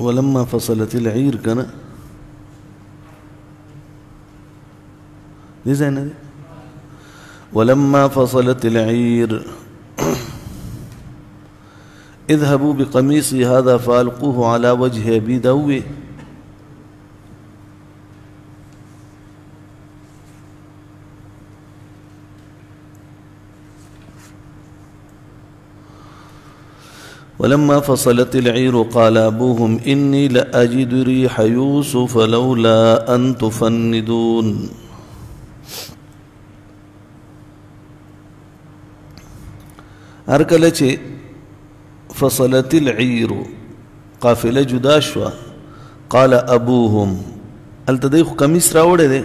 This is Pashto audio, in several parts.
ولما فصلت العير كنا دي زين ولما فصلت العير اذهبوا بقميصي هذا فألقوه على وجه أبي ذؤب ولما فصلت العير قال أبوهم إني لأجد ريح يوسف لولا أن تفندون هرکله فصلت العير قافله جدا شوا قال أبوهم التدیخ قمیص راوڑے دے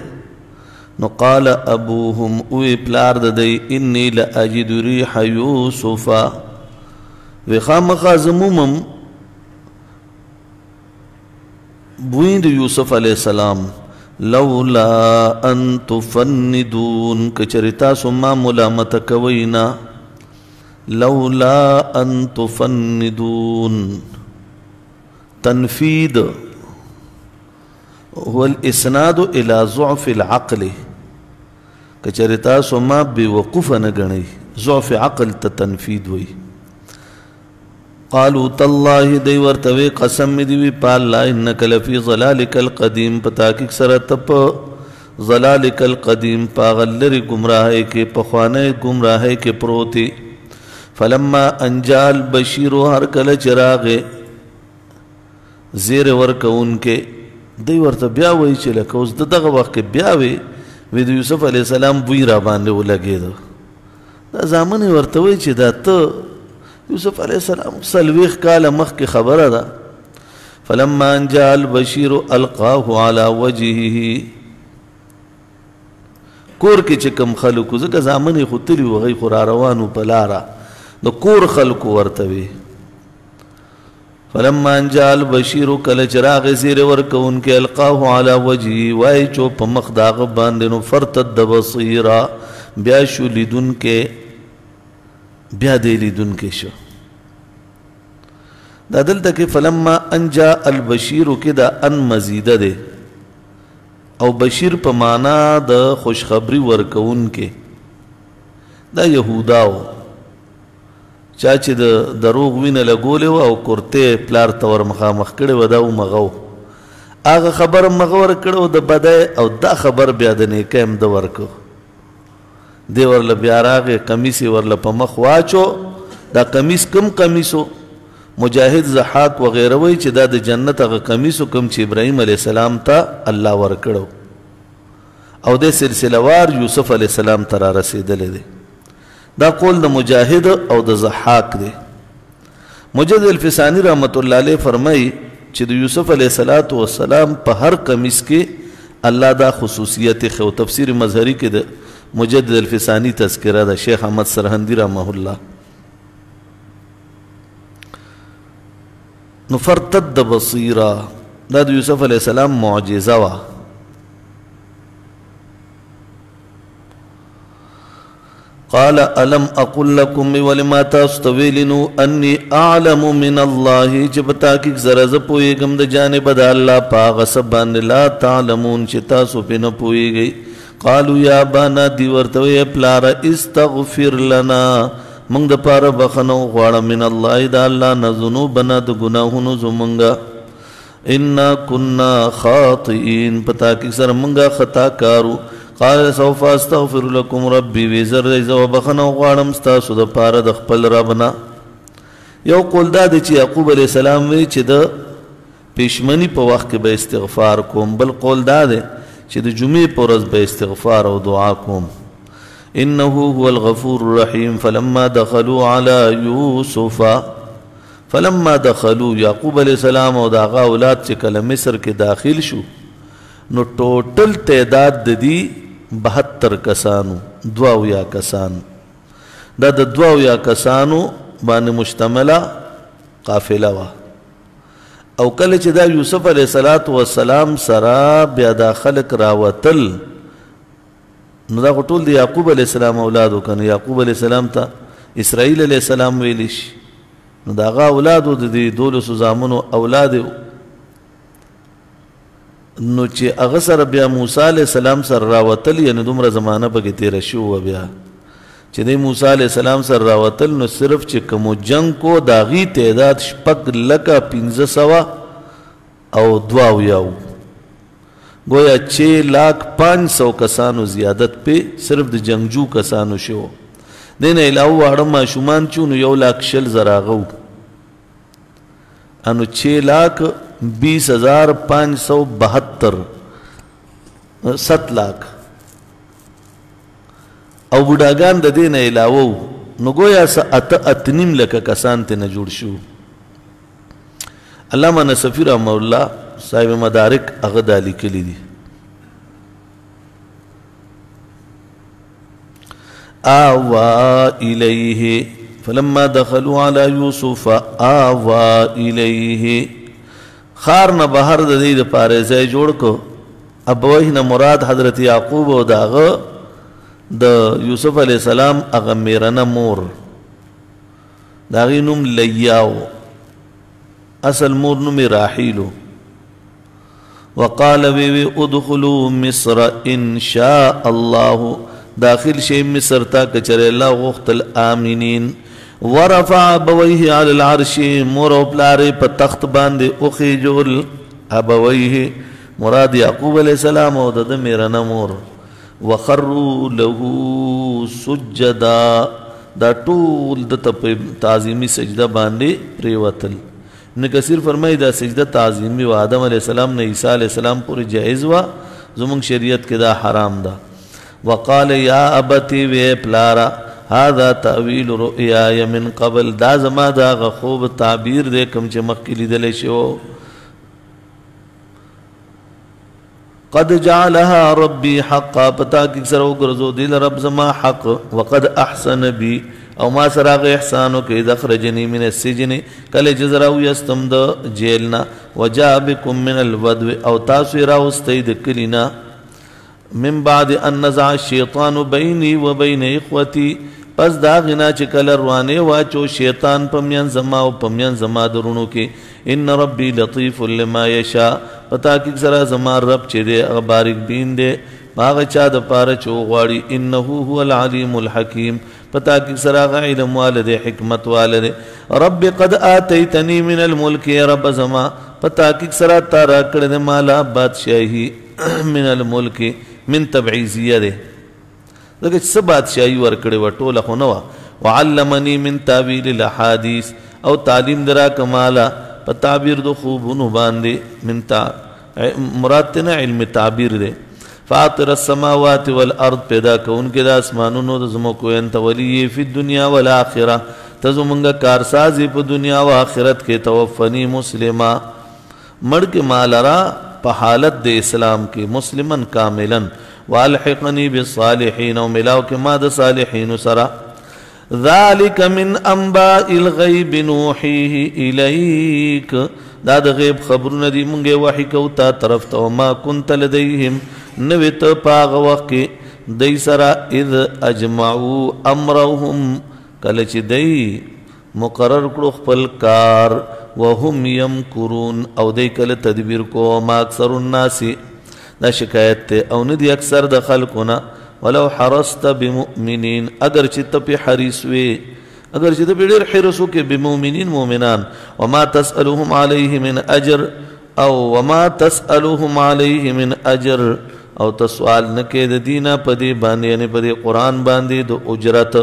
نو قال أبوهم اوی پلار دے إني لأجد ريح يوسف وخامخا زمومم بوین یوسف علیہ السلام لولا ان تفندون کچرتا سما ملامت کوینا لولا ان تفندون تنفید هو الاسناد الى ضعف العقل کچرتا سما بوقوف نگنی ضعف عقل تنفید وی قالوا تالله دی ورتوی قسم دی پا اللہ انک لفی ظلالک القدیم پتاکک سرتپ ظلالک القدیم پا غلر گمراہے کے پخوانے گمراہے کے پروتی فلما انجال بشیرو ہر کل چراغے زیر ورکون کے دی ورت بیاوی چلک اس دغه وقت کے بیاوی وید یوسف علیہ السلام بوی را باندې ولګید دا زامن ورتوی چې دا ته یوسف علیہ السلام سلویخ کال مخ کی خبر دا فلما انجا البشیر القاه على وجهه کور کی چکم خلقو زکا زامن خطری وغی خراروانو پلارا دو کور خلقو ورتوی فلما انجا البشیر کل چراغ زیر ورکون کے القاه على وجهه وائی چوپ مخ داغ باندنو فرتد بصیرا بیاشو لیدن کے بیا دی لیدن کے شو دا دلتا کہ فلما انجا البشیر کی دا ان مزیدہ دے او بشیر پا مانا دا خوشخبری ورکون کے دا یہوداو چاچی دا دروغ وین لگولے و او کرتے پلار تور مخامخ کڑے و داو مغو آغا خبر مغور کڑے و دا بدائے او دا خبر بیادنے کم دا ورکو دے ورل بیاراغ قمیسی ورل پا مخ واچو دا قمیس کم قمیسو مجاہد زحاق وغیرہ وی چی دا دا جنت اغا قمیسو کم چی ابراہیم علیہ السلام تا اللہ ورکڑو او دے سلسلوار یوسف علیہ السلام ترا رسیدلے دے دا قول دا مجاہد او دا زحاق دے مجد الفسانی رحمت اللہ علیہ فرمائی چی دا یوسف علیہ السلام پا ہر قمیس کے اللہ دا خصوصیت خو تفسیر مظہری کے دا مجدد الفسانی تذکرہ دا شیخ احمد سرہندی رحمہ اللہ نفرتد بصیرہ دا یوسف علیہ السلام معجزہ وا قال الم اقل لكم ولما تستویلنو انی اعلم من اللہ جبتا کی زرز پوئی گم دا جانب دا اللہ پاغ سبان لا تعلمون چتا سپی نپوئی گئی قالوا یا بانا دی ورتوی پلارا استغفر لنا منگ دا پارا بخنو غوارا من اللہ دا اللہ نزنو بنا دا گناہنو زمنگا انا کننا خاطئین پتا کی سر منگا خطا کارو قال سوف استغفر لكم ربی ویزر ریزا و بخنو غوارم ستاسو دا پارا دا خپل ربنا یو قول دا دی چی یعقوب علیہ السلام وی چی دا پیشمنی پا وقت با استغفار کوم بل قول دا دی چی دا جمعی پورز با استغفار و دعا کوم انہو هو الغفور الرحیم فلما دخلوا على یوسف فلما دخلوا یعقوب علیہ السلام و داغا اولاد چکل مصر کے داخل شو نو ٹوٹل تعداد دی 72 کسانو دواویا کسان دا دواویا کسانو بان مشتملہ قافلہ وا او کل چی دا یوسف علیہ السلام سرا بیادا خلق راوتل نو دا خطول دی یعقوب علیہ السلام اولادو کن یعقوب علیہ السلام تا اسرائیل علیہ السلام ویلیش نو دا غا اولادو دی دولسو زامنو اولادو نو چې هغه سره بیا موسی علیه السلام سره راوتل یعنې دومره زمانه پکې تېره شوې وه بیا چې دی موسی علیه السلام سره راوتل نو صرف چې کومو جنګ کو د هغې تعداد 6,500,000 او 2 گویا 6,500,000 کسانو زیادت پہ صرف د جنگجو کسانو شو دین علاوه واړه ماشومان چې نو 1,20,000 هغه انو 6,20,572 7 लाख او بډاګان د دین علاوه نو گویا س 8.5 لک کسان ته نه جوړ شو علامه نصفی رحمه الله صاحب مدارک هغه دا لیکلي دي آوا الیه فلما دخلوا على يوسف آوا الیه خار نه بهر د دې لپاره ځای جوړ کو ابوه نه مراد حضرت یعقوب او داغه د یوسف علیہ السلام هغه میرنه مور داغه نوم لیاو اصل مور نوم راحیلو وقال وی ادخلوا مصر ان شاء الله داخل شي مصر تا کچره الله وخت الامنين ورفع ابويه على العرش مور او پلاره په تخت باندې اوخي جول ابويه مراد یعقوب علیہ السلام او د میرنه مور وخروا له سجدا دا ټول د تعظیمی سجده باندې پریوتل ابن کثیر فرمایي دا سجده تعظیمی و آدم علیہ السلام نے عیسیٰ علیہ السلام پوری جائز وا زمون شریعت کې دا حرام دا وقال یا ابتی وی پلارا هذا تاویل رؤیاي من قبل دا زما دا خوب تعبیر دے کم چې مخکې لیدل شو قد جعلها ربي حقا پتا کی سره وګرځو دل رب زما حق وقد احسن بي او ما سراغ احسانو کې دخرجني من السجن کله جزراو یستم د جیلنا وجاء بكم من الودو او تاسو راوستید کلینا من بعد ان نزع الشيطان بيني وبين اخوتي پس دا غنا چې کله روانه واچو شیطان پمین زما او پمین زما درونو کې ان ربي لطيف لما يشاء پتا کی سره زما رب چې دې باریک بین دې هغه چا د پاره چو غواړي انه هو العليم الحكيم پتا کی سره علم والد حکمت والد رب قد اتيتني من الملك يا رب زما پتا کی سره تارا کړه مالا بادشاہي من الملك من تبعیزیه ده دغه څه بادشاہي ور کړه وټوله خو نو وعلمني من تاويل الاحاديث او تعلیم درا کمالا په تعبیر دو خوبونو باندې منتا مراد نه علم تعبیر ده فاطر السماوات والارض پیدا کون کې د اسمانونو د زمکو انت ولی فی الدنیا والآخرة تزمنګ کارسازی په دنیا او آخرت کې توفنی مسلمہ مړ کې مالرا په حالت د اسلام کې مسلمن کاملا والحقنی بالصالحین او ملاو کې ما د صالحین سره ذالک من انباء الغیب نوحیه الیک دا د غیب خبرونه دی مونږه وحی کو تا طرف ته ما كنت لدیهم نویت پاغ وقت دی سرا اذ اجمعو امرهم کله چې دی مقرر کړو خپل کار وهم یمکرون او دی کله تدبیر کو ما اکثر الناس دا شکایت ته او ندی اکثر د خلقنا ولو حرست بمؤمنین اگر چې ته په حریص وي اگر چې ته په ډېر حرص وکې بمؤمنین مؤمنان وما تسألهم علیه من اجر او وما تسألهم علیه من اجر او تسوال نکې د دینا پدې باندې یعنی پدې قران باندې د اجرت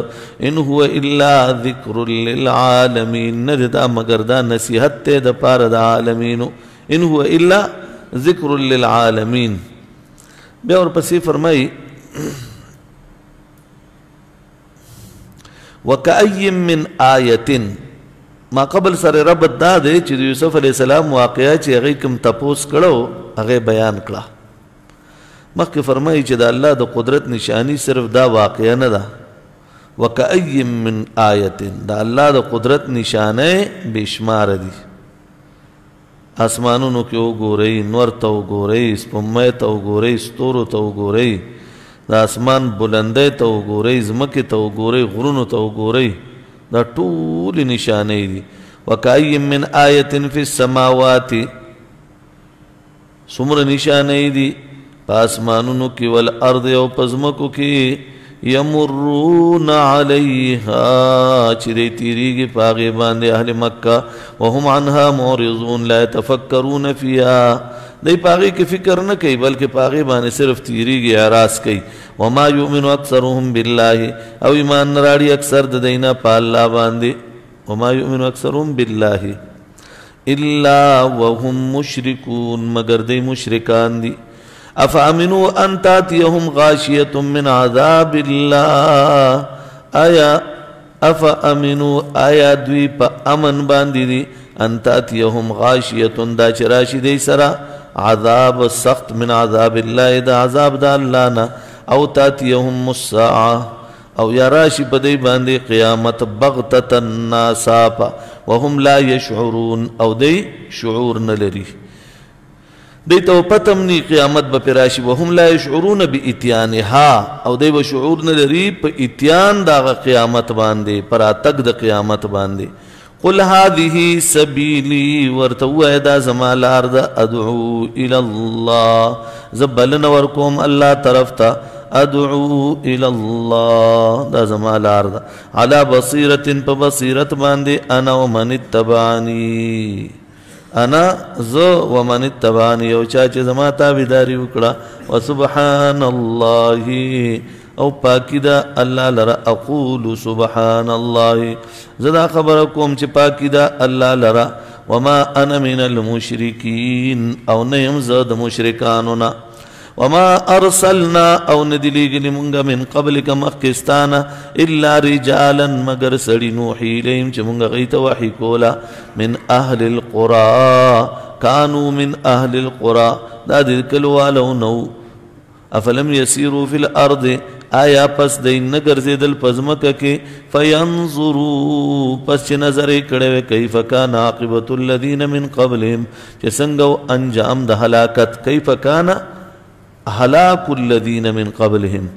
ان هو الا ذکر للعالمین ندا مگر دا نصیحت ته د پاره د عالمین ان هو الا ذکر للعالمین بیا ورپسې فرمای وکأی من آیت ما قبل سره رب دا دی چې یوسف علیہ السلام واقعا چې هغه کوم تپوس کړو هغه بیان کړه مخکې فرمایي چې د الله د قدرت نشانی صرف دا واقعا نه ده وکأی من آیت دا الله د قدرت نشانه بشمار دي اسمانونو کې وګورئ نور ته وګورئ سپوږمۍ ته وګورئ ستورو ته وګورئ دا اسمان بلندۍ ته وګورئ ځمکې ته وګورئ غرونو ته وګورئ دا ټول نشانې دي وکأی من آیت فی السماوات سمر نشانه دی پاسمانونو کی والارض او پزمکو کی یمرون علیها چری تیریگی پاغی باندے اہل مکہ وهم عنها معرضون لا يتفکرون فیها دی پاغی کی فکر نہ کئی بلکہ پاغی باندے صرف تیریگی اعراض کئی وما یؤمن اکثرهم باللہ او ایمان نراڑی اکثر دینا پا اللہ باندے وما یؤمن اکثرهم باللہ الا وهم مشرکون مگر دی مشرکان دی افامنوا ان تاتيهم غاشية من عذاب الله آیا افامنوا آیا دوی پا امن باندی دی ان تاتيهم غاشية دا چراشی دی سرا عذاب سخت من عذاب اللہ دا عذاب دا اللہ نا او تاتيهم الساعة او یا راشی پا دی باندی قیامت بغتتا ناساپا وهم لا يشعرون او دی شعور نلری دی تو پتم نی قیامت با پراشی وهم لا يشعرون بی اتیانها او دی با شعور نلری پا اتیان دا قیامت باندے پرا تک دا قیامت باندے قل هذه سبیلی ورتو ایدا زمالار دا ادعو الاللہ زبلن ورکوم اللہ طرف تا ادعو الاللہ دا زمالار دا علا بصیرت پا بصیرت باندے انا ومن اتبانی انا زو ومن اتبانی او چاچے زما تابداری اکڑا وسبحان اللہ او پاکی دا اللہ لرا اقول سبحان اللہ زدا خبرکوم چے پاکی دا اللہ لرا وما انا من المشرکین او نیم زد مشرکانونا وما ارسلنا او ندلیگلی منگا من قبلک مخکستانا الا رجالا مگر سڑی نوحی لیم چه منگا غیت وحی کولا من اہل القرآ کانو من اہل القرآ دا دلکلو والو نو افلم یسیرو فی الارض آیا پس دین نگر زیدل پزمکا کے فینظرو پس چه نظر کڑوے کیف کان عاقبت الذین من قبلهم چه سنگو انجام دا حلاکت کیف کان حلاک الذین من قبلهم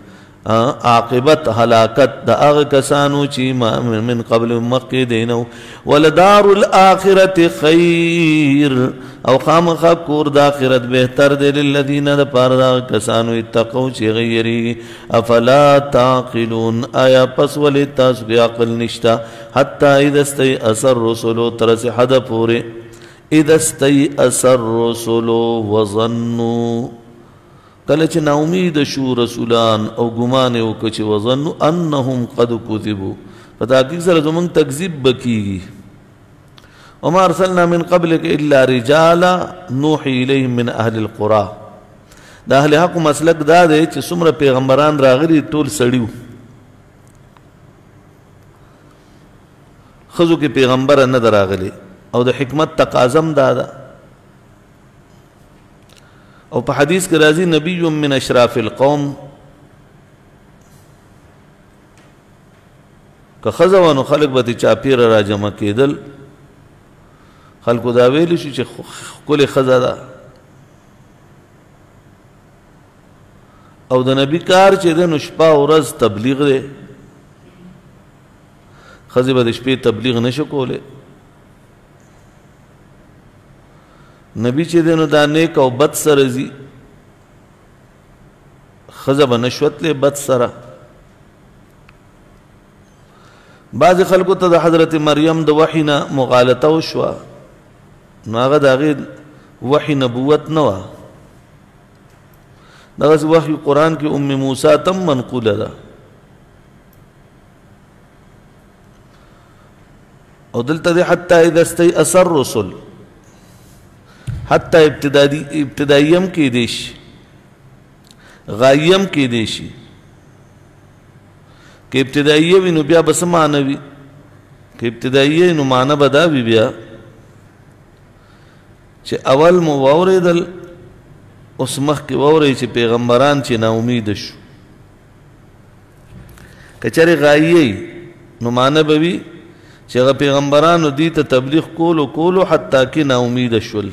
عاقبت حلاکت دا اغ کسانو چی من قبل مقی دینو ولدار الاخرت خیر او خامخا کور دا آخرت بہتر دے للذین دا پار دا کسانو اتقو چی غیری افلا تعقلون آیا پس ولی تاسو کی عقل نشتا حتی ادستی اثر رسولو ترس حد پورے ادستی اثر رسولو وظنو کلچ نا امید شو رسولان او گمانے او کچھ وظنو انہم قد کذبو فتاکیق سر زمان تکذیب بکیگی وما ارسلنا من قبلک الا رجالا نوحی الیہم من اہل القرآ دا اہل حق مسلک دا دے چھ سمر پیغمبران راغری طول سڑیو خزو کے پیغمبر ندر آغلی او دا حکمت تقازم دادا او پا حدیث کے رازی نبی من اشراف القوم که خزوانو خلق باتی چاپیر را جمع کیدل خلقو داویلی شو چه کل خزا دا او دا نبی کار چه ده نشپا و رز تبلیغ ده خزی با دشپی تبلیغ نشو کولے نبی چه دینو دا نیک او بد سرزی خزب نشوت لے بد سر بعض خلقو تا دا حضرت مریم دا وحینا مغالطہ شوا ناغا دا غیر وحی نبوت نوا دا غیر وحی قرآن کی ام موسیٰ تم منقول دا او دلتا دے حتی اذا استی اثر رسول حتی ابتدائیم کی دیش غائیم کی دیشی کہ ابتدائیه وی نو بیا بس معنوی کہ ابتدائیه نو معنی بدا بی بیا چه اول مو ووری دل اس مخ کی ووری چه پیغمبران چه نا امید شو کچر غائیه نو معنی بوی چه پیغمبران دیتا تبلیغ کولو حتی کی نا امید شول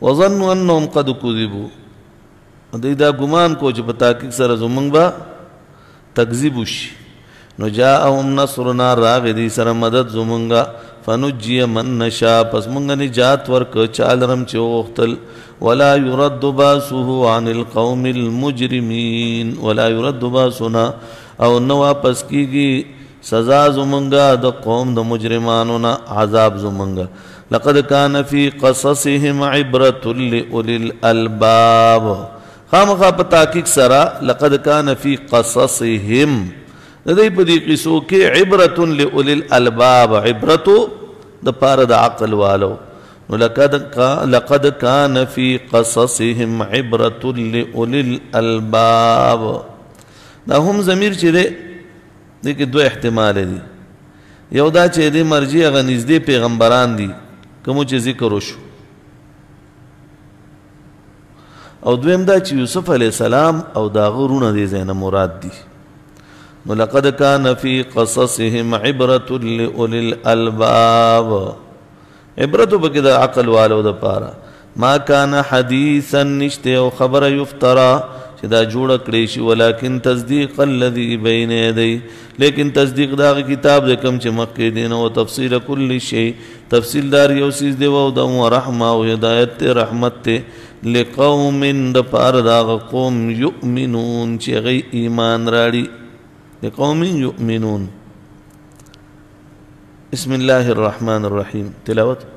وظنوا انهم قد كذبوا دی دا گمان کو چې په تحقیق سره زمونږ به تکذیب وشي نو جاءهم نصرنا راغ دی سره مدد زمونږه فنجي من نشا پس منگا نجات ورک چالرم چه وختل ولا يرد باسه عن القوم المجرمين ولا يرد باسنا او نوا پس کیگی سزا زمنگا د قوم د مجرمانونا عذاب زمنگا لقد كان في قصصهم عبرة لأولي الألباب خامخا په تحقیق سره لقد كان في قصصهم دې په دې قصو کې عبرة لأولي الألباب عبرتو د پاره د عقل والو نو لقد كان في قصصهم عبرة لأولي الألباب دا هم ضمیر چې دې کې دوه احتمال دي یو دا چې دې مرجع هغه نږدې پیغمبران دي کوم چې ذکر وشو او دویم دا چې یوسف علیہ السلام او دا غرونه دي زینه مراد دي نو لقد كان في قصصهم عبرة لأولي الألباب عبرتو بکی دا عقل والو دا پارا ما كان حديثا نشته او خبر يفترى چې دا جوړ کړی شي ولکن تصدیق الذي بین یدی لیکن تصدیق دا کتاب د کوم چې مخکې دین او تفصیل کل شی تفصیل دار یو سیز دی او د رحمه او هدایت رحمت ته لقوم د پار دا قوم یؤمنون چې غي ایمان راړي لقوم یؤمنون بسم الله الرحمن الرحیم تلاوت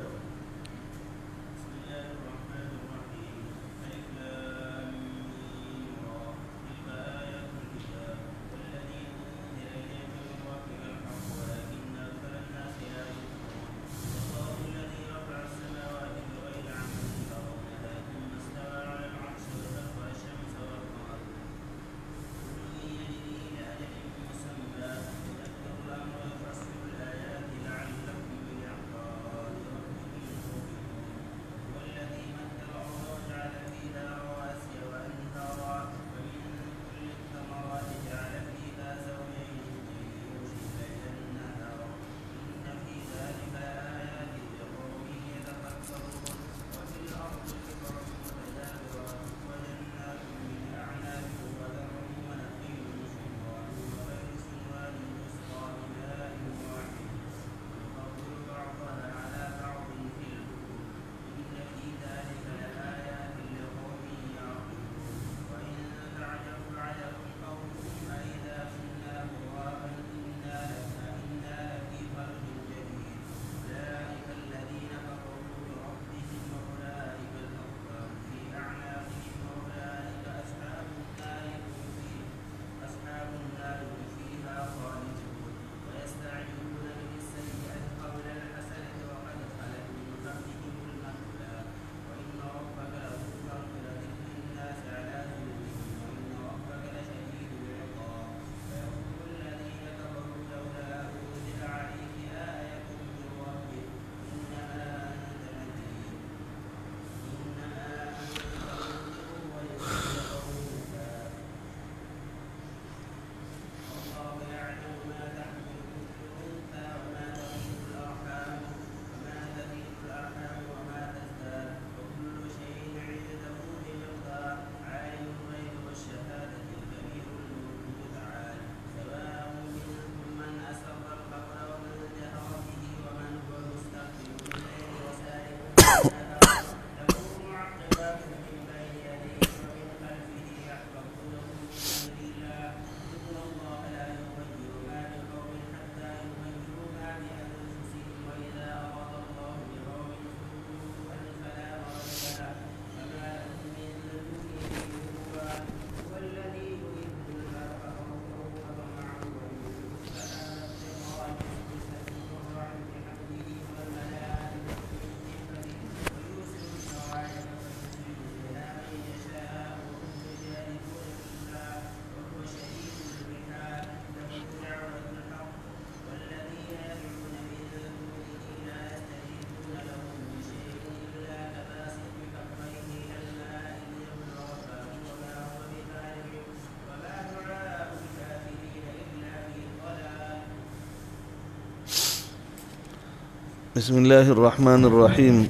بسم الله الرحمن الرحیم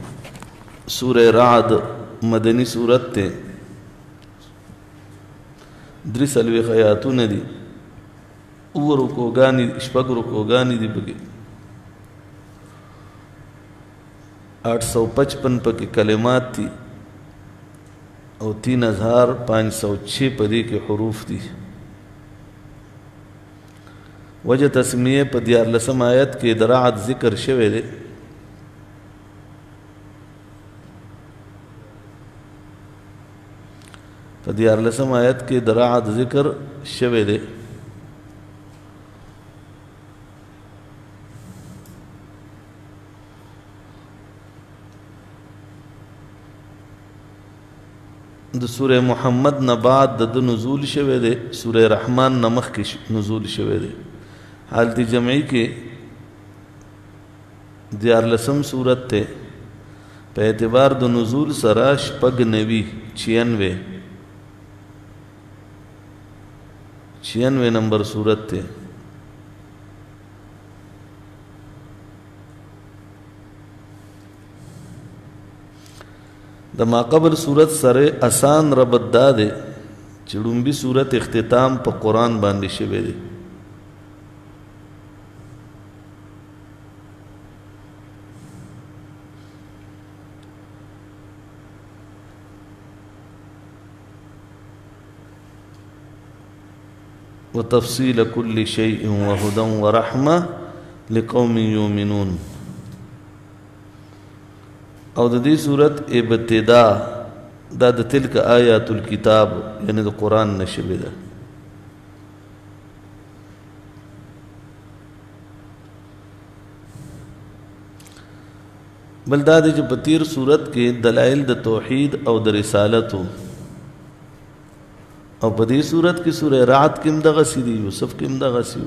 سورہ رعد مدنی سورت تے درس الوی خیاتون دی او رکوگانی شپگ رکوگانی دی بگی 855 پکې کلمات دي او 3506 په دې کې حروف دي. وجه تسمیه په 14 آیت کې د رعد ذکر شوی دی. په 14 آیت کې د رعد ذکر شوی دی. د سوره محمد نه بعد د نزول شوی دی. سوره رحمان نه مخکې نزول شوی دی. حالت جمعی کې 14 سورت ته په اعتبار د نزول سره 96 نمبر سورت ته. د ماقبل صورت سره آسان ربط دا دی چې لومبي صورت اختتام په قرآن باندې شوی دی. وتفصيل كل شيء وهدى ورحمة لقوم يؤمنون. او د دې صورت ابتدا دا د تلک آیات الكتاب یعنی د قرآن نشوی ده. بل دا دی چې په تیر صورت کې دلائل د توحید او د رسالتو او په دې صورت کې سوره رعد کې هم دغه سي دي، یوسف کې هم دغه سي.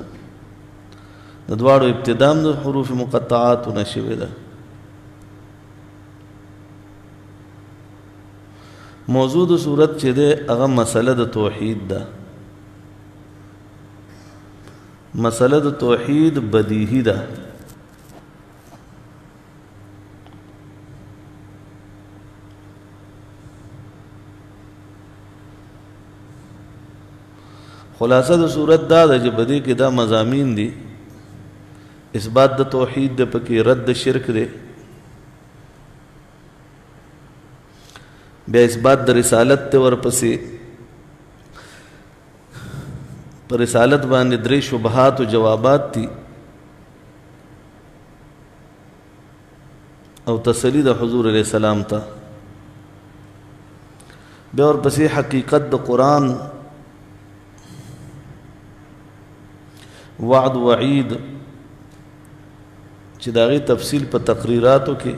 د دواړو ابتدا د حروف مقطعات نشوی ده. موضوع د صورت چې ده هغه مسله د توحید ده. مسله د توحید بدیهی ده. خلاصه د صورت دا ده چې بدی کې دا مضامین دي. اثبات د توحید ده، پکې رد د شرک ده، بیا اثبات د رسالت ته ورپسې پر رسالت باندې درې شبهات او جوابات دي او تسلی د حضور علیہ السلام ته. بیا ورپسې حقیقت د قرآن، وعد وعید چې د هغې تفصیل په تقریراتو کې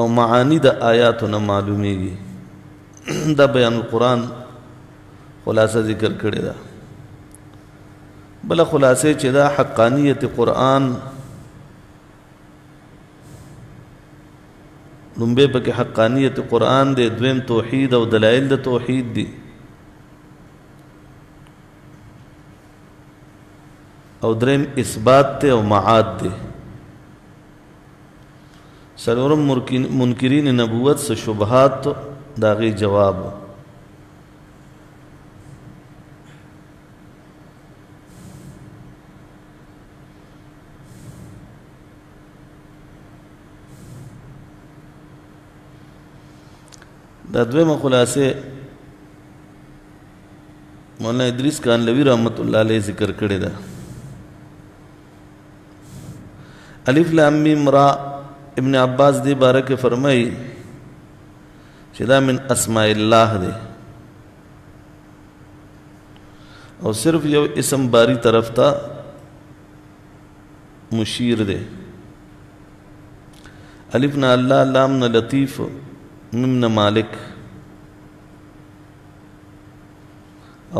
او معانی د آیاتو نه معلومیږي. دا بیان القرآن خلاصه ذکر کړی ده. بله خلاصه چې دا حقانیت قرآن، لومبی پکې حقانیت قرآن دی، دویم توحید او دلائل د توحید دی، او دریم اثبات ته او معاد دی. سلورم منکرین نبوت سے شبہات داغی جواب. دا دویمه خلاصه مولانا ادریس کانلوی رحمت اللہ علیہ ذکر کړی ده. الف لام میم را ابن عباس دی بارک فرمائی چې دا من اسماء الله دی او صرف یو اسم باری طرف تا مشیر دی. الف نا اللہ، لام نا لطیف، میم نا مالک،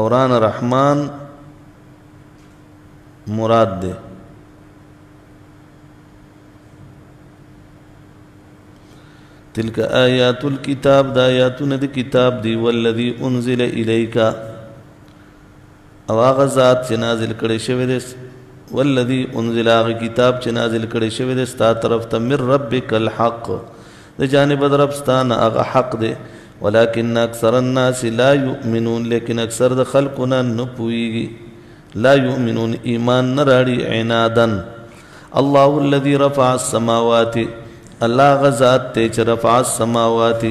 اوران رحمان مراد دے. تلک آیات الکتاب، دا آیاتون دی کتاب دی. والذی انزل الیکا، او آغا ذات چه نازل کڑی شوی دیس. والذی انزل آغا کتاب چه نازل کڑی شوی دیس تا طرف تا من ربک الحق، دا جانب در ربستان آغا حق دے. ولیکن اکثر الناس لا یؤمنون، لیکن اکثر دا خلقنا نپوئیگی. لا یؤمنون ایمان نراڑی عنادن الله الذي رفع السماوات الله غزات ته چې رفع السماوات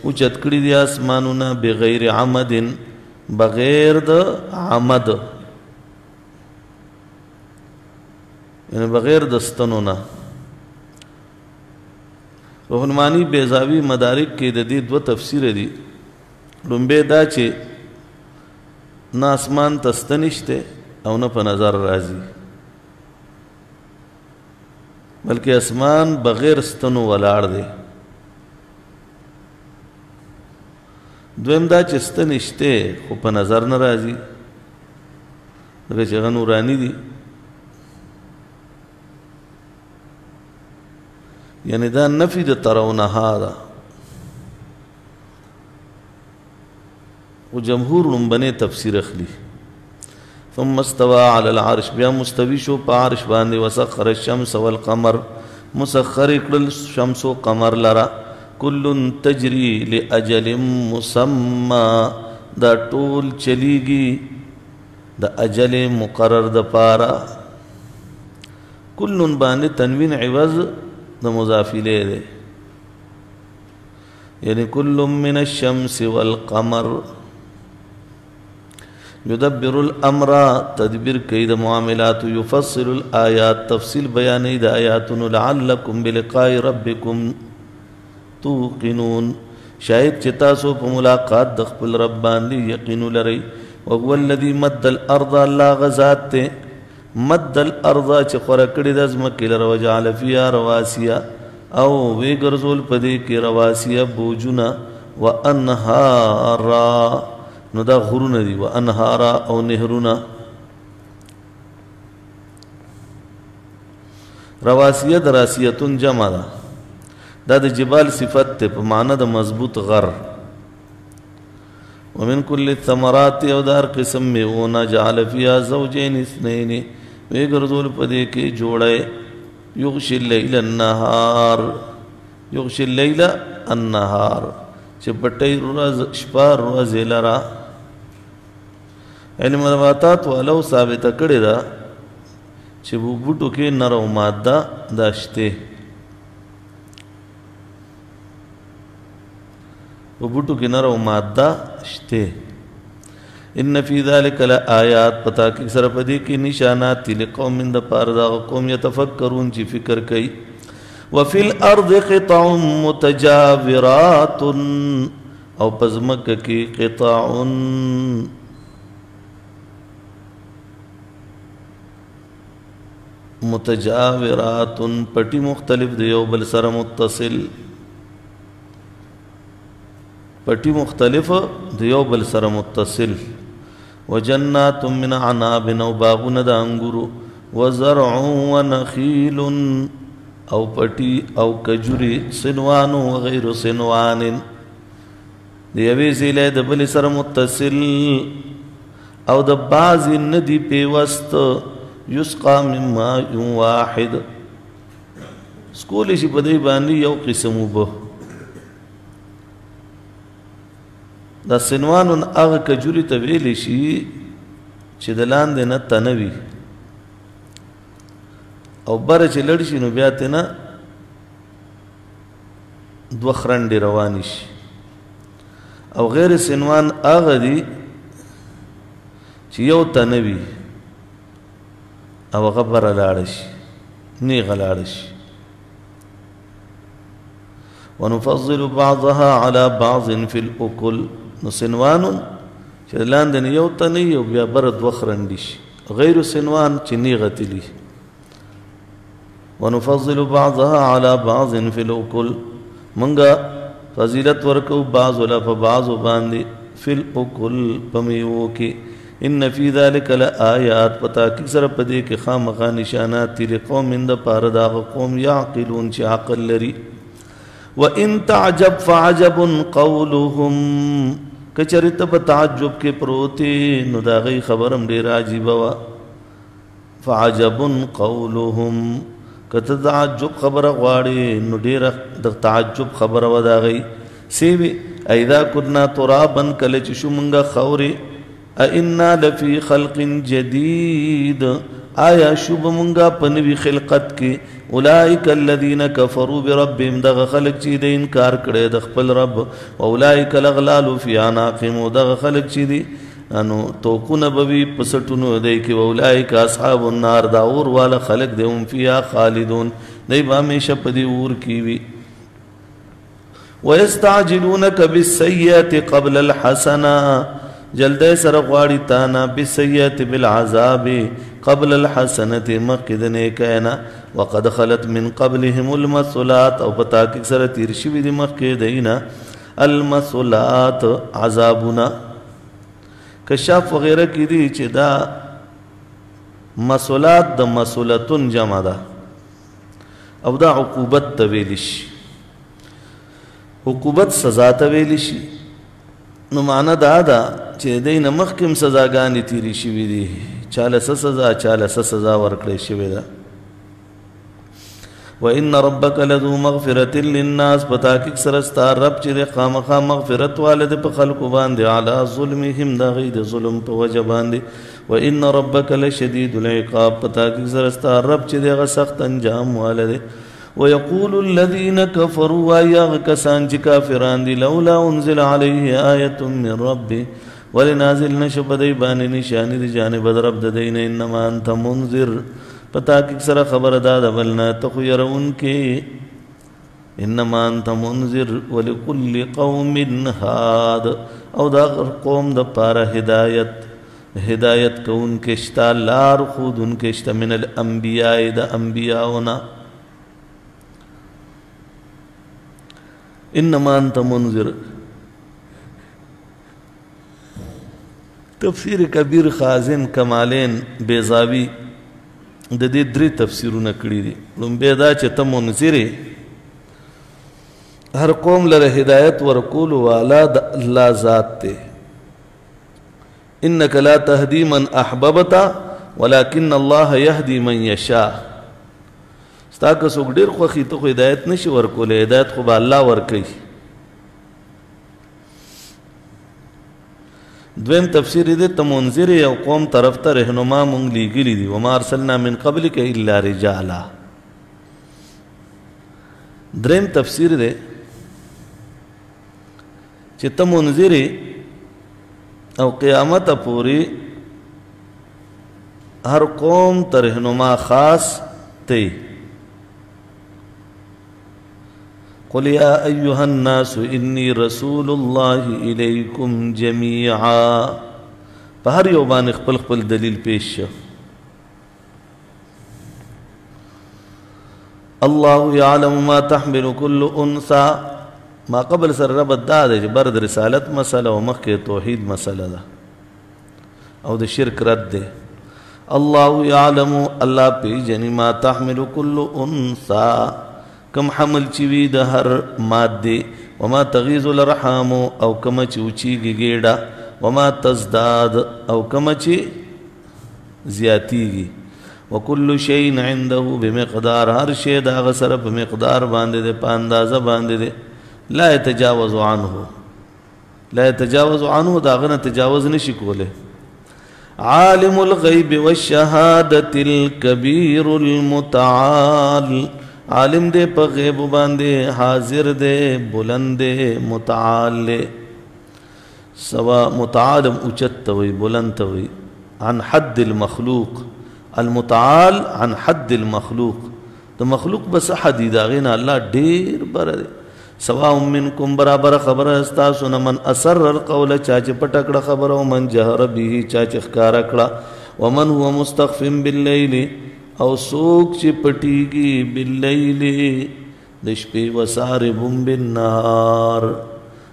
اوچت کړي دي اسمانونه بغیر عمد بغیر د عمد یعنی بغیر د ستنونه. روح المانی بیضاوی مدارک کې د دې دوه تفسیر دي. لومبه دا چې نه اسمان ته ستن شته او نه په نظر راځي بلکې اسمان بغیر ستنو ولاړ دی. دویم دا چې ستن شته خو په نظر نه راځي ځکه چې هغه نوراني دي یعنی دا نفی د ترونها ده و جمهور لنبنه تفسیر اخلی. ثم استوى على العرش بیا مستوی شو پا عرش باندې وسخر الشمس والقمر مسخر کړل شمس و قمر لرا کل تجری لاجل مسمى دا ټول چلیږي د اجل مقرر د پارا. کل باندې تنوین عوض د مضاف الیه ده یعنی کل من الشمس والقمر يدبر الامر تدبیر کوي د معاملات يفصل الآيات تفصيل بیانې د آیاتونو لعلکم بلقاء ربکم توقنون شاید چې تاسو په ملاقات د خپل رب باندې یقین لرئ. وهو الذي مد الارض الله غزات ته مد الارض چې خورا کړي د ځمکې لره وجعل فيها رواسیا او وی ګرځول پدې کې رواسیا بوجونه وانهارا نو دا غرونه دي وانهارا او نهرونه. رواسیه دراسیتون جمع ده دا د جبال صفت ته په معنی د مضبوط غر. ومن كل الثمرات او دار قسم میوونه جعل فيها زوجين اثنين وی ګرځول پدې کې جوړه یغشي الليل النهار یغشي الليل النهار چې پټي ورځ شپه ورځ لرا. علم نباتات ولو ثابت کړی دا چې بوټو کې نرو ماده داشته بوټو کې نرو ماده شته. ان فی ذلک لآیات پتا کې سره پدې کې نشانات لقوم من د پاره دا قوم يتفکرون چې فکر کوي. وفي الارض قطع متجاورات او پزمک کې قطع متجاورات پټي مختلف دی او بل سره متصل پټي مختلف دی او بل سره متصل. وجنات من عناب او باغون د انګورو وزرع ونخيل او پټي او کجوري سنوان او غیر سنوان دی اوی زیله د بل سره متصل او د باز ندی پیوست یسقى من ماء واحد سکول شي په دی باندې یو قسم وبو. دا سنوان هغه کجوري ته ویل شي چې د لاندې نه تنوي او بره چې لړ شي نو بیا ته نه دوه خرنډې روانې شي. او غیر سنوان هغه دي چې یو تنوي او هغه بره لاړ شي نیغه لاړ شي. ونفضل بعضها على بعض في الأكل نو سنوان چې لاندې یو تنی او بیا بر دوه خرندي شي غیر سنوان چې نیغه تلی. ونفضل بعضها على بعض في الأكل منګه فضیلت ورکو بعض ولا فبعض باندې في الأكل پمیو کې. ان فی ذلک لآیات پتا کی سره پدې کې خامخا نشانات لقوم من د پاره دا قوم یعقلون چې عقل لري. وان تعجب فعجب قولهم کچریت په تعجب کې پروتي نو دا غي خبرم ډیر عجیب وا. فعجب قولهم کته تعجب خبر غواړي نو ډیر د تعجب خبر و دا غي سی وی اذا كنا ترابا کله چې شو مونږه خوري ائنا لفي خلق جديد آیا شوب منگا پنوی خلقت کی اولئک الذین کفروا بربهم دغ خلق چی دی انکار کرے د خپل رب و اولئک الاغلال فی اعناقهم دغ خلق چی دی انو توقون بوی پسٹونو دی کی اولئک اصحاب النار دا اور والا خلق دی هم فیها خالدون دی بامیشہ پدی اور کیوی وَيَسْتَعْجِلُونَكَ بِالسَّيِّئَةِ قَبْلَ الْحَسَنَةِ جلدے سر غواړي تانا بالسيئة بالعذاب قبل الحسنة مخکد نیکینا وقد خلت من قبلهم المثلات او پتا کی سر تیر شوی دی مخکدینا المثلات عذابنا کشاف وغیرہ کی دی چې دا مثلات د مثلتن جمع ده او دا عقوبت تویلش عقوبت سزا تویل شي نو معنا دا ده چې دین مخکم سزاګانې تیری شوي دي چاله سزا چاله سزا ورکړې شوې ده وان ربک لذو مغفرة للناس پتا کې سرستا رب چې خامخا مغفرت والد په خلق باندې علی ظلمهم دا غي د ظلم په وجه باندې وان ربک لشدید العقاب پتا کې سرستا رب چې دغه سخت انجام والد ويقول الذين كفروا يا كسان كافران دي لولا انزل عليه آية من ربي ولنازل نشب ديبان نشان دي جانب رب دين انما انت منذر پتا کی سر خبر داد بلنا تخیر ان کے انما انت منذر ولكل قوم هاد او دا قوم دا پارا ہدایت کو ان کے اشتا لار خود ان کے اشتا من الانبیاء دا انبیاؤنا انما انت منذر تفسیر کبیر خازن کمالین بیزاوی د دې درې تفسیرونه کړي دي لومبه دا چې ته منذر هر قوم لره هدایت ورکول والا د الله ذات ته انك لا تهدي من احببت ولكن الله يهدي من يشاء ستا که څوک ډېر خوښي ته خو هدایت نشي ورکولی هدایت خو به الله ورکوي دویم تفسیر دې ته منذر یو قوم طرف ته رهنما مونږ لیږلي دي وما ارسلنا من قبلک الا رجالا دریم تفسیر دې چې ته منذر او قیامت پوری هر قوم ته رهنما خاص ته قل يا أيها الناس إني رسول الله إليكم جميعا فهر يوبان خپل دلیل پیش الله يعلم ما تحمل كل أنثى ما قبل سر رب الداد برد رسالت مسألة ومخي توحيد مسألة ده او ده شرك رد ده الله يعلم الله بيجني ما تحمل كل أنثى کم حمل چوی د هر ماده وما تغیظ الارحام او کم چوچیږي ګیډه وما تزداد او کم چی زیاتیږي وكل شيء عنده بمقدار هر شی د هغه سره په مقدار باندې د په اندازه باندې لا يتجاوز عنه دا غنه تجاوز نشي کوله عالم الغیب والشهادة الكبير المتعال عالم دے پا غیب باندے حاضر دے بلند دے متعال دے سوا متعالم اچت توی بلند توی عن حد المخلوق المتعال عن حد المخلوق تو مخلوق بس حدی داغینا اللہ دیر برد سوا منکم برابر خبر استاسونا من اسر القول چاچ پٹکڑا خبر ومن جہر بھی چاچ اخکارکڑا ومن هو مستخفم باللیل او سوک چی پٹیگی باللیل دشپی وساربم بالنهار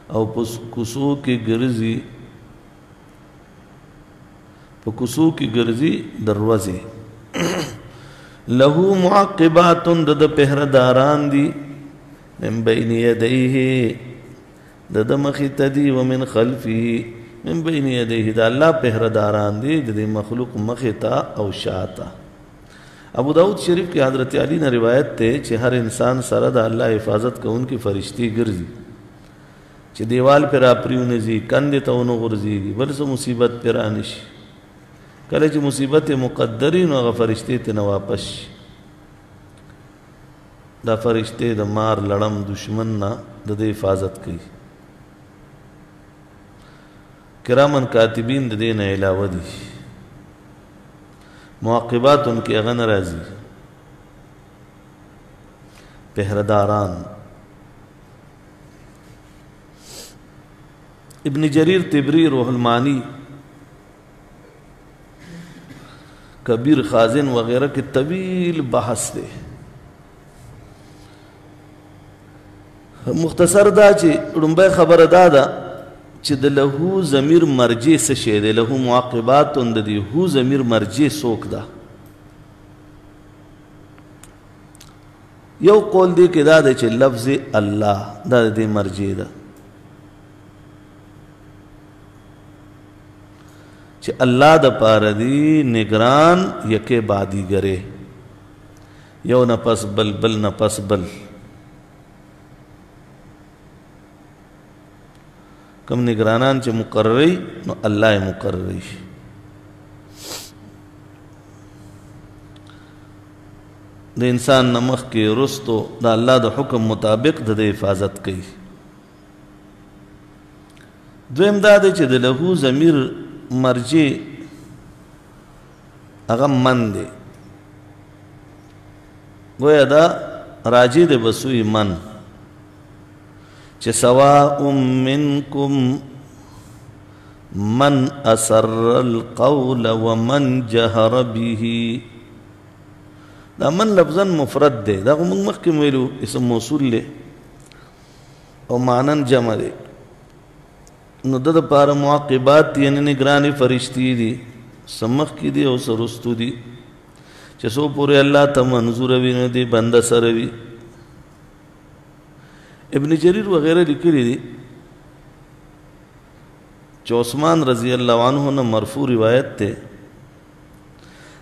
او پس کسو کی گرزی پکسو کی گرزی دروازی لہو معقبات دد پہرداران دی من بین یدیه دد مخیط دی ومن خلفی من بین یدیه دا اللہ پہرداران دی دد مخلوق مخیطا او شاعتا ابو داود شریف کی حضرت علی نے روایت تے چھ ہر انسان سره د الله حفاظت کوونکی فرشتي ګرځي چې دیوال پر اپریو نزي کندې ته ونو غورځيږي بل څه مصیبت پر انشي کله چې مصیبت مقدري نو هغه فرشتې ته نه واپس شي دا فرشتې د مار لړم دشمن نه د دې حفاظت کوي کرامن کاتبین د دې نه علاوه دي معقبات ان کې هغه نه راځي پهرداران ابن جریر طبری روح المانی کبیر خازن وغیرہ کے طویل بحث دے مختصر دا چې ړومبی خبره دا ده چې د لهو ضمیر مرجع څه شی دی لهو معقبات د دې هو ضمیر مرجع څوک ده یو قول دی کې دا دی چې لفظ الله دا د دې مرجع ده چې الله د پاره دی نگران یکه بادی گره یو نفس بل بل نفس بل کم نگرانان چې مقرری نو الله مقرری د انسان نمخ کې رستو د الله د حکم مطابق د حفاظت کوي دویم دا دی چې د لهو ضمیر مرجع هغه من دی گویا دا راجع دی بسوی من چې سواء منکم من اسر القول ومن جهر به دا من لفظا مفرد دی دا موږ مخکې ویلو اسم موصول دی او معنن جمع دی نو د لپاره معقبات یعنی نگرانی فرشتي دي سمخ کې دي او سرستو دي چې سو پورې الله ته منظور وي نو دي بنده سره وي ابن جریر وغیرہ لیکلي دي چې عثمان رضی الله عنه نه مرفوع روایت ته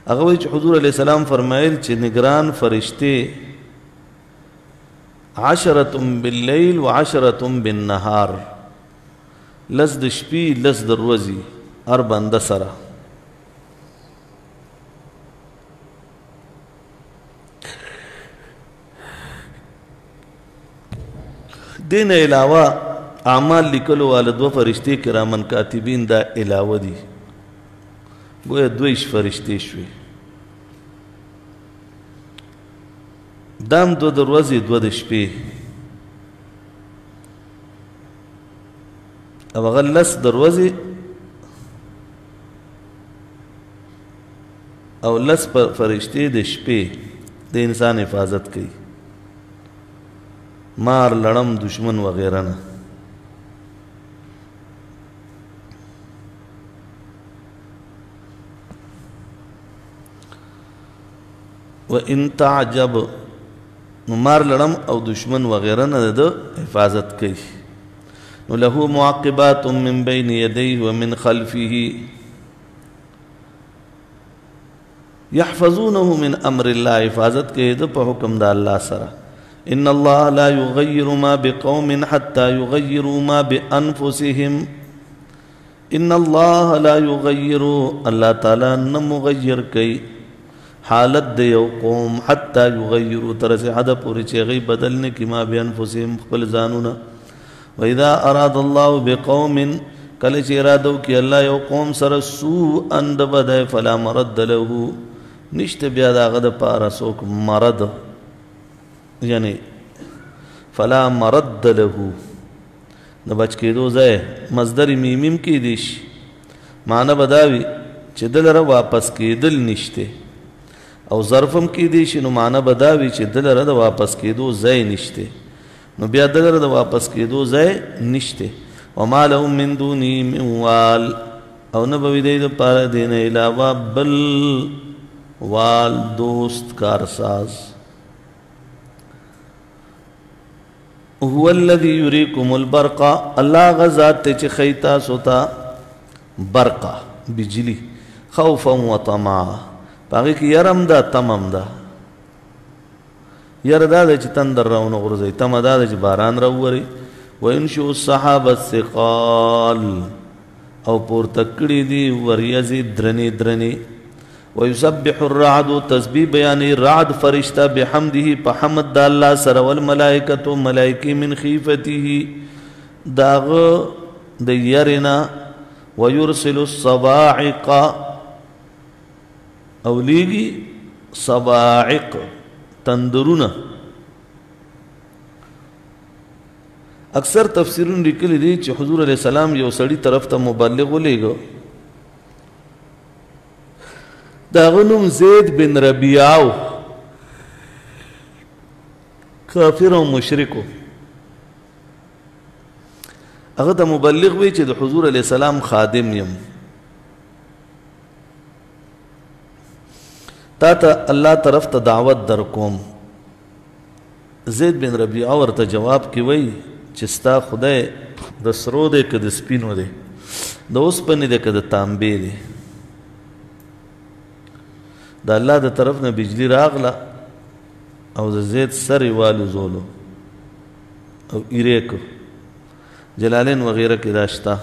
هغه وایي چې حضور علیه السلام فرمایل چې نگران فرشته 10 باللیل و10 بالنهار لس د شپې لس د ورځې هر بنده سره دین علاوه اعمال لیکلو والا دو فرشتې کرامن کاتبین دا علاوه دي گویا دویش فرشتې شوي دام دو د ورځې دو د شپې او هغه لس د ورځې او لس فرشتې د شپې د انسان حفاظت کوي مار لړم دشمن وغیرہ نه وَإِن تَعْجَبْ مار لړم او دشمن وغیرہ نه د حفاظت کوي نو له معقبات من بين يديه ومن خلفه يحفظونه من امر الله حفاظت کوي د په حکم د الله سره ان الله لا يغير ما بقوم حتى يغيروا ما بانفسهم ان الله لا يغير الله تعالی نه مغیر کوي حالت د یو قوم حتى يغيروا تر څه حد پورې چې غي بدل نه کی ما بانفسهم خپل ځانونه واذا اراد الله بقوم کله چې اراده وکي الله یو قوم سره سوء اند بده فلا مرد له نشته بیا داغه د پاره څوک مرد یعنی فلا مرد له د بچ کېدو ځای مصدر میمیم کې دي شي معنی بداوي چې دلره واپس کېدل نشته او ظرفم کې دي شي نو معنی بداوي چې دلره د واپس کېدو ځای نشته نو بیا دلره د واپس کېدو ځای نشته وما لهم من دوني من وال او نه به دی د پاره دین علاوه بل وال دوست کارساز هو الذي يريكم البرق الله غزات چې خیتا سوتا برقا بجلی خوفا وطمعا باقي کې يرم دا تمام دا ير دا چې تندر راونه غرزي تم دا چې باران راوري وينشئ السحاب الثقال او پورته کړي دي وریځې درنې درنې ويسبح الرعد تسبیح بیانې رعد فرشتہ بحمده په حمد د الله سره والملائکه ملائکه من خیفته داغه د يرنا ويرسل الصواعق اولیگی صواعق تندرونه اکثر تفسیرون لیکلی دي چې حضور علیہ السلام یو سړی طرف ته مبلغ ولېګو داغه نوم زید بن ربیعه کافر او مشرک هغه ته مبلغ وی چې د حضور علیہ السلام خادم یم تا ته الله طرف ته دعوت در کوم زید بن ربیعه ورته جواب کی وی چې ستا خدای د سرو دی که د سپینو دی د اوسپنې دی که د تانبې دی د الله د طرف نه بجلی راغله او د زید سر یې والوزولو او ایرې کو جلالین وغیره کې دا شته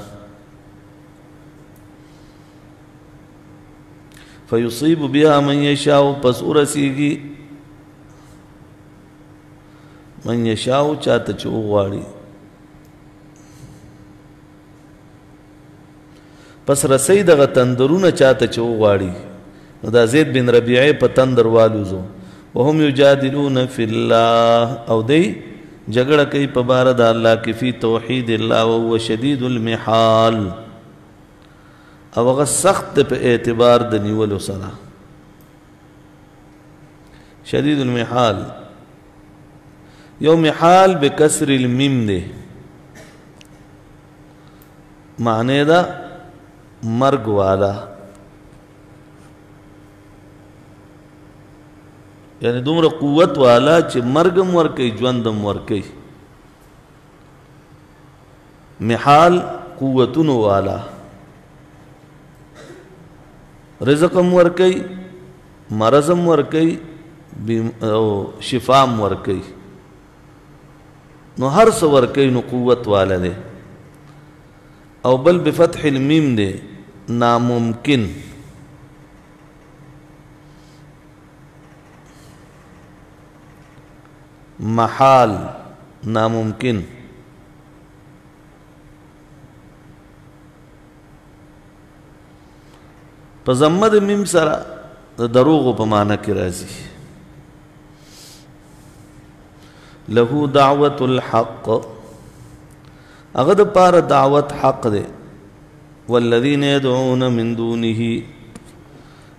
فیصیب بها من یشاء پس ورسیږي من یشاء چاته چې وغواړي پس رسی دغه تندرونه چاته چې وغواړي نو دا زید بن ربیعه په تندر والوزو وهم یجادلون فی الله او دی جګړه کوي په بار د الله کې فی توحید الله او هو شدید المحال او هغه سخت په اعتبار د نیولو سره شدید المحال یو محال بکسر المیم دی معنی دا مرگ والا یعنی دومره قوت والا چې مرګم ورکي ژوندم ورکي محال قوتونو والا رزقم ورکي مرزم ورکي او شفام ورکي نو هر څه ورکي نو قوت والا دی او بل بفتح المیم دی ناممکن محال ناممکن په ضمه د میم سره د دروغو په معنی کې راځي له دعوت الحق هغه د پاره دعوت حق دی والذین يدعون من دونه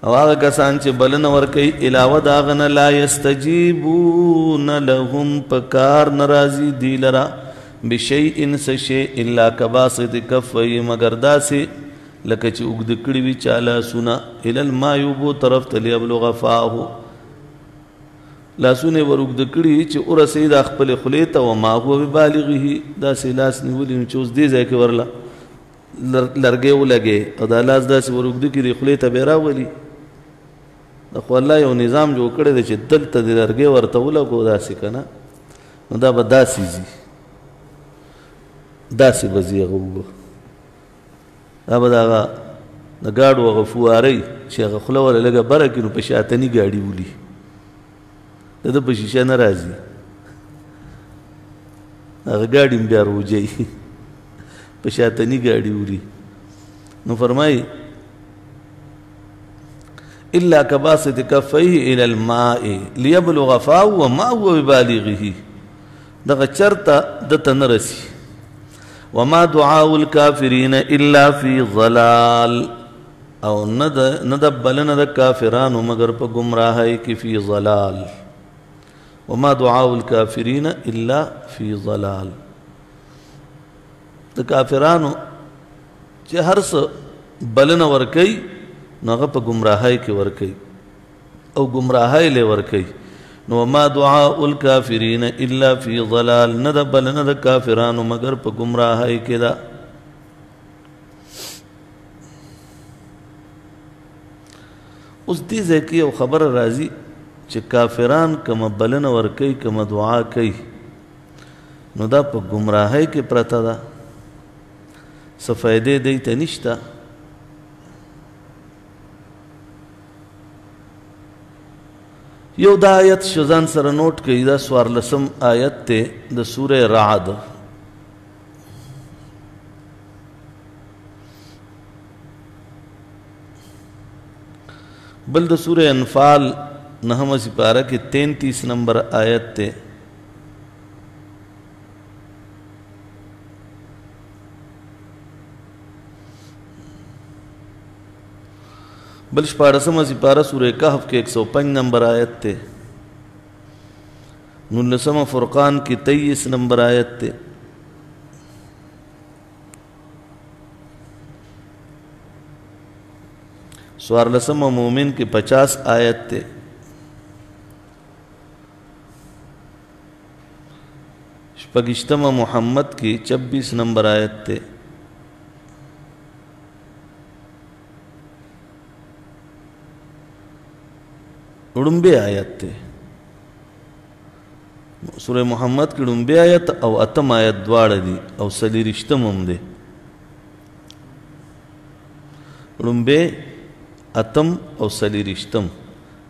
او هغه کسان چې بلنه ورکوي علاوه د هغه نه لا یستجیبون لهم په کار ناراضي دی لره بشیء څه شی الا کباسط کفیه مگر داسې لکه چې اوږد کړي وي چا لاسونه الی الماء اوبو طرف ته لیبلغ فاه لاسونه ور اوږد کړي چې ورسېد خپل خولې ته وما هو ببالغه داسې لاس نیولي چې اوس دې ځای کې ورله لرګې ولګې او دا لاس داسې ور اوږد کړي خولې ته به راولي خو الله یو نظام جوړ کړی دی چې دلته د لرګې ورته ولګو داسې که نه نو دا به داسې ځي داسې به ځي هغه اوبه دا به د هغه د ګاډو هغه فوارۍ چې هغه خوله وله لږه بره کړي نو په شاتني ګاډي ولي د ده په شیشه نه راځي هغه ګاډي هم بیا روجوي په شاتني ګاډي ولي نو فرمایي الا كباسط كفيه الى الماء ليبلغ فاه وما هو ببالغه دغه چرته دته نه رسي وما دعاء الكافرين الا في ضلال او ند بلن د کافرانو مگر په گمراهۍ کې فی ضلال وما دعاء الكافرين الا في ضلال د کافرانو چې هر څه بلن ورکي نو هغه په گمراهۍ کې ورکي او گمراهۍ له ورکي نو ما دعاء الكافرين الا في ضلال نه د بلنه د کافرانو مگر په گمراهۍ کې ده اوس دې ځای کې یو خبره راځي چې کافران کومه بلنه ورکي کومه دعا کوي نو دا په گمراهۍ کې پرته ده څه فایدې دی ته نشته. یو دا آیت شزان سره نوٹ کړئ، دا 14 آیت ته د سوره رعد. بل د سوره انفال 9 سپارہ کې 33 نمبر آیت ته. بل 14 سپارہ سورہ کہف کے 105 نمبر آیت تے. 19 فرقان کی 23 نمبر آیت تے. 14 مومن کی 50 آیت تے. 25 محمد کی 26 نمبر آیت تے. اڑمبے آیت تے. سورہ محمد کی اڑمبے آیت او اتم آیت دواړه دي او څلېرشتم هم دی. اڑمبے اتم او څلېرشتم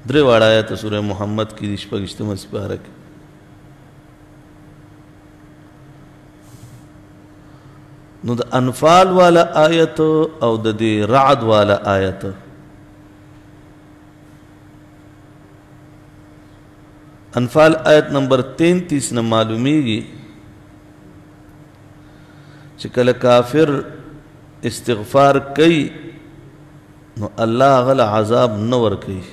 درې واړه آیت سورہ محمد کی 25 سپاره کې. نو د انفال والا آیت او د دې رعد والا آیت، انفال آیت نمبر 33 نه معلومیږي چې کله کافر استغفار کوي نو الله غل عذاب نه ورکوي.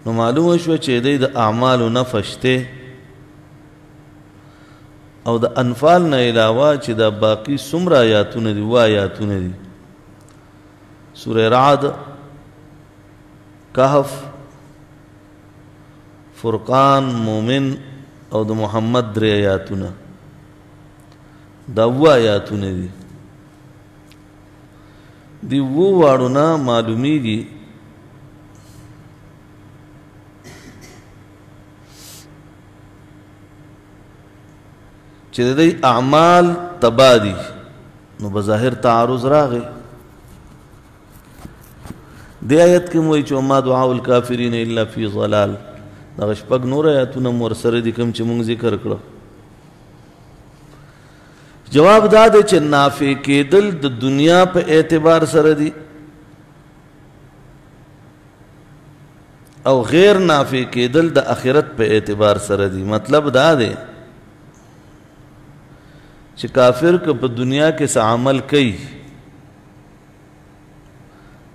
نو معلومه شوه چې د اعمالو نفش ته او د انفال نه علاوه چې د باقی څومره آیاتونه دي وا آیاتونه دي. سوره رعد، کهف، فرقان، مومن او د محمد 3 آیاتونه دا وا آیاتونه دي. دی وو واړو نه معلومیږي چې د دې اعمال تبادی نو بظاهر تعارض راغی. دی آیت کې موږ چې ما دعاء الکافرین الا فی ضلال، دا شپږ نور آیاتونه مور سره دي کوم چې موږ ذکر کړو. جواب دا دی چې نافع کېدل د دنیا په اعتبار سره دي او غیر نافع کېدل د آخرت په اعتبار سره دي. مطلب دا دی چې کافر که په دنیا کې څه عمل کوي،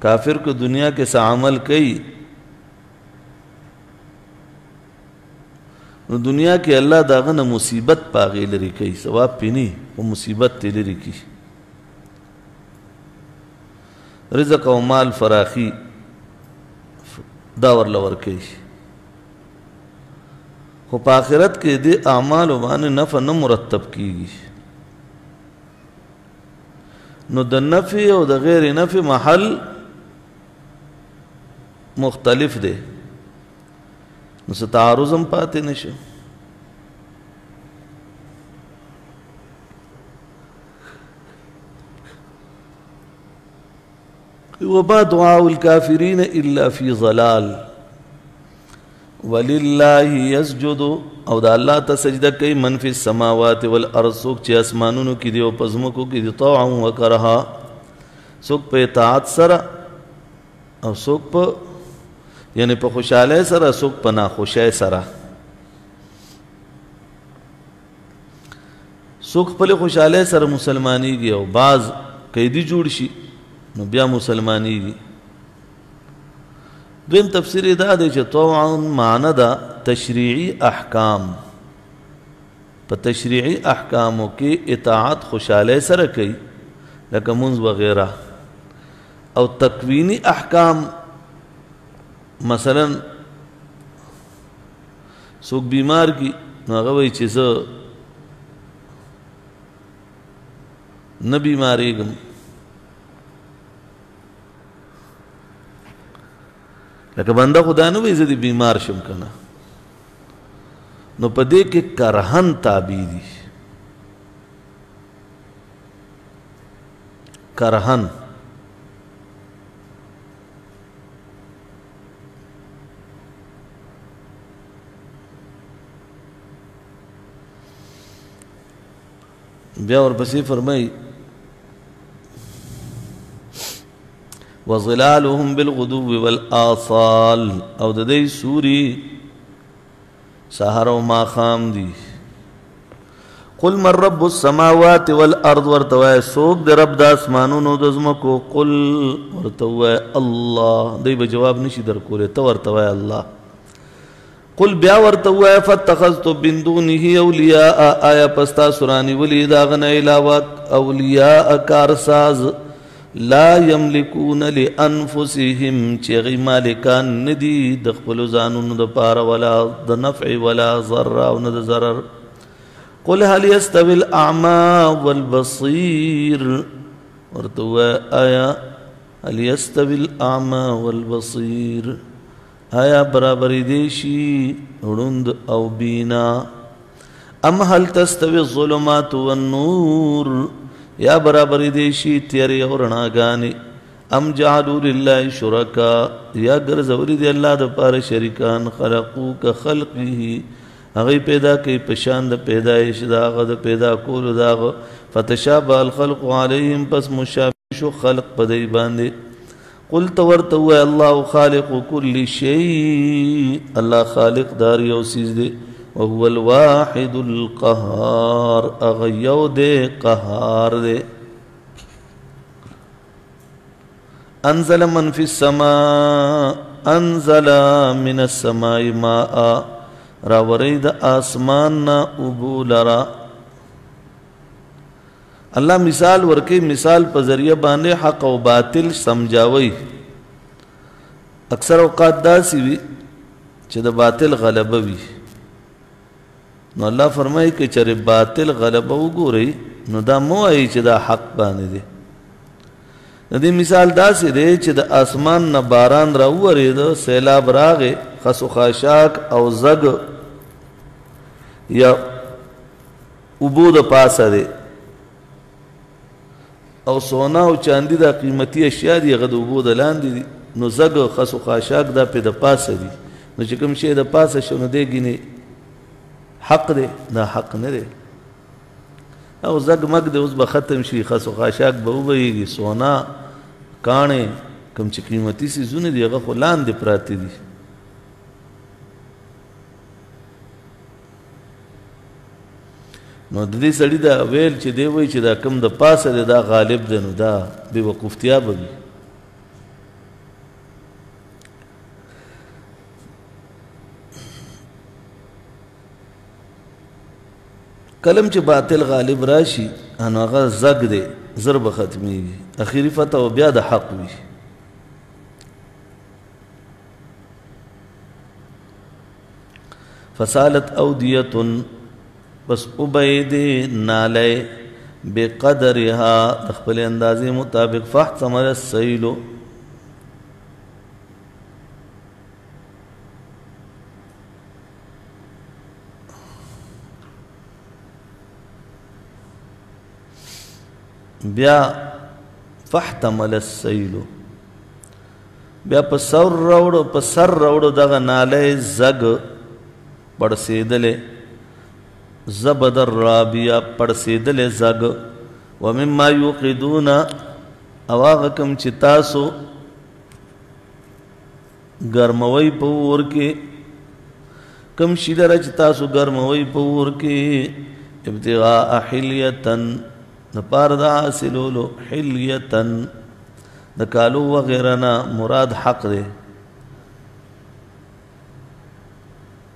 کافر کو دنیا کے سا عمل کئی نو دنیا کے اللہ داغن مصیبت پاغی لری کئی، ثواب پینی وہ مصیبت تی لری کی. رزق و مال فراخی داور لور کئی، خو پا آخرت کے دے اعمال و بانے نفع نہ مرتب کی گی. نو د نفع او د غیر نفع محل مختلف دے، نو څه تعارض هم پاتې نشو. وما دعاء الكافرين الا في ضلال ولله يسجد، او دا الله ته سجده کوي من فی السماوات والارض، څوک چې اسمانونو کې دی او پزمکو کې دی، طوعا وکرها، څوک په اطاعت سره او څوک په یعنی په خوشاله سره، څوک په ناخوشۍ سره. څوک خپل خوشاله سره مسلمانېږي او بعض قیدی جوړ شي نو بیا مسلمانېږي. دویم تفسیر دا دی چې طوعا معنی دا تشریعی احکام، په تشریعی احکامو کې اطاعت خوشاله سره کوي لکه منځ وغیرہ، او تکوینی احکام مثلا څوک بیمار کی نو هغه وایي چې زه نه بیماریږم، لکه بنده خدا نه وایي زه دې بیمار شم کنه، نو په دې کې کرهن تابع دي. کرهن بیا ورپسې فرمایي وظلالهم بالغدو والآصال او د دې سوري سحر او ماخام دي قل من رب السماوات والارض ورتوای سوک د رب د اسمانونو د زمکو قل ورتوای الله دی به جواب نشي درکوله تو ورتوای الله قل بیا ورتوای فتخذت من دونه اولیاء آیا پستا سرانی ولی دا غنه علاوه اولیاء کارساز لا یملکون لانفسهم چغی مالکان ندی د خپل ځانونو د پاره ولا د نفع ولا ضر او نه د ضرر قل هل يستوي الاعمى والبصير ورتوا آیا هل يستوي الاعمى والبصير آیا برابر دی شي وړوند او بینا ام هل تستوي الظلمات والنور یا برابر دی شي تیری او رڼاګانې ام جعلوا لله شرکا یا ګرځولي دی الله د پاره شریکان خلقو که خلقه هغه پیدا کوي پشان د پیدایش داغه د پیدا کول داغه فتشابه الخلق عليهم پس مشابه شو خلق پدای باندې قلت ورتو الله خالق كل شيء الله خالق دار یو سیز دی وهو الواحد القهار اغیو دے قهار دے انزل من في السماء انزل من السماء ماء راورید آسمان نا ابو لرا اللہ مثال ورکی مثال پا ذریعہ باندے حق و باطل سمجھاوئی اکثر اوقات دا سی وی چه دا باطل غلبه وی نو اللہ فرمائی کہ چر باطل غلبه وگو رئی نو دا مو آئی چه دا حق باندے دے دی مثال دا سی دے چه دا آسمان نا باران راو رئی دا سیلاب راغے خس و خاشاک او زگ یا ابو دا پاسا دے او سونا او چاندی دا قیمتی اشیاء دی غد ابو دا لاندی دی نو زگ خس و خاشاک دا پی دا پاسا دی نو چکم شئی دا پاسا شو نو دے گینے حق دے دا حق نه دے او زگ مگ دے اس با ختم شی خس و خاشاک با اوبئیگی سونا کانے کم چی قیمتی سی زونی دی اغا خلان دے پراتی دی نو دی سڑی دا ویل چی دے وی چی دا کم دا پاس دے دا غالب دے نو دا بے وقفتیا بگی کلم چې باطل غالب راشي انو هغه زګ دی ضرب ختمیږي اخیری فتح او بیا د حق وي فسالت اودیه بس عبید نالی بقدرها خپل اندازې مطابق فاحتمل السیل بیا فاحتمل السیل بیا په سر راوړو دغه نالی زګ پړسېدلې زبد الرابیا پړسېدلې زګ ومما یوقدون او هغه کوم چې تاسو ګرموئ په اور کې کوم شي لره چې تاسو ګرموئ په اور کې ابتغاء حلیتن نپار دا حاصلولو حلیتن دا کالو وغیرنا مراد حق دے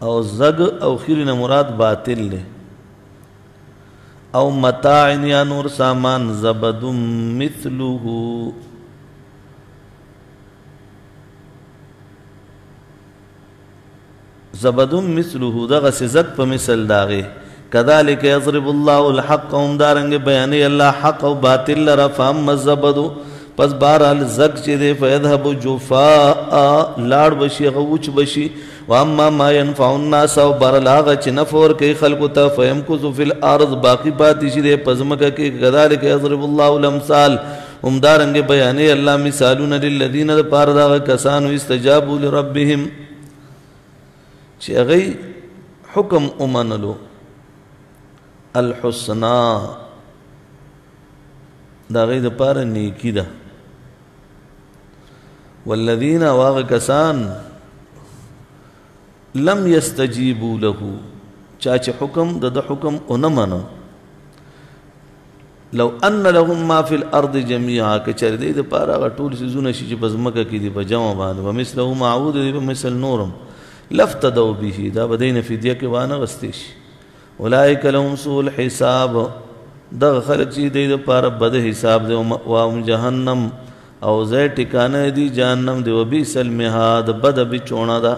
او زگ او خیرنا مراد باطل دے او متاعن یا نور سامان زبد مثلوه زبد مثلوه دا غس زگ پا مثل داغے كذلك يضرب الله الحق دارنگ بیانی اللہ حق و باطل لرا فاما الزبدو پس بارحال زگ چی دے فیدھب جفاء لار بشی غوچ بشی واما ما ينفع الناس و بارحال آغا چی نفور کئی خلقو تا فیمکزو فی الارض باقی پاتی چی دے پزمکا کی كذلك يضرب الله الامثال همدارنګ بیانې الله مثالونه للذین د پاره دغه کسانو استجابوا لربهم چې هغه حکم ومنلو الحسنا دا غي د پاره نیکی ده والذین واغ کسان لم یستجیبوا له چا چې حکم د حکم اون منو لو ان لهم ما فی الارض جميعا که چر دې د پاره غټول سيزونه شي چې بزمکه کې دي بجما باندې ومثله معود دي مثل نورم لفتدوا به دا بدین فدیه کې وانه غستې شي اولئک لهم سوء الحساب دغه خلق چې د پاره بد حساب دی او جهنم او زه ټکانه دی جهنم دی وبئس المهاد بد بچونا دا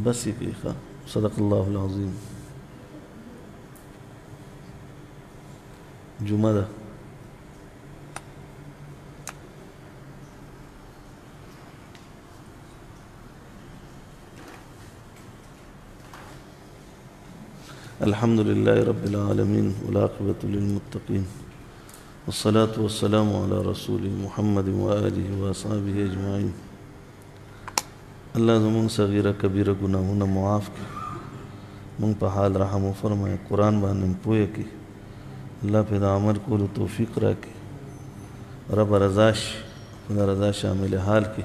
بس کیخه صدق الله العظیم جمعه ده الحمد لله رب العالمين والعاقبة للمتقين والصلاة والسلام على رسول محمد وآله وأصحابه أجمعين الله زمون صغيرة كبيرة گناهونه معاف کی من په حال رحم و فرمائے قرآن باندې پوهه کی الله په عمل کولو توفیق راکړي رب رضاش خدا رضا شامل حال کی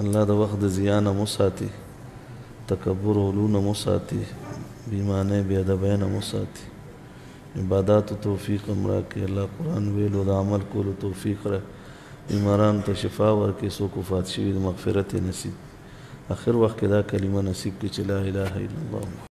الله د وخت زیان مساتی تکبر ولون مساتی بیمانه بی ادبین مساتی عبادات و توفیق امرا کی الله قرآن ویلو د عمل کولو توفیق را بیماران ته شفا ورکړي څوک وفات شوي د مغفرت نصیب آخر وقت کې دا کلمه نصیب کړي چې لا اله الا الله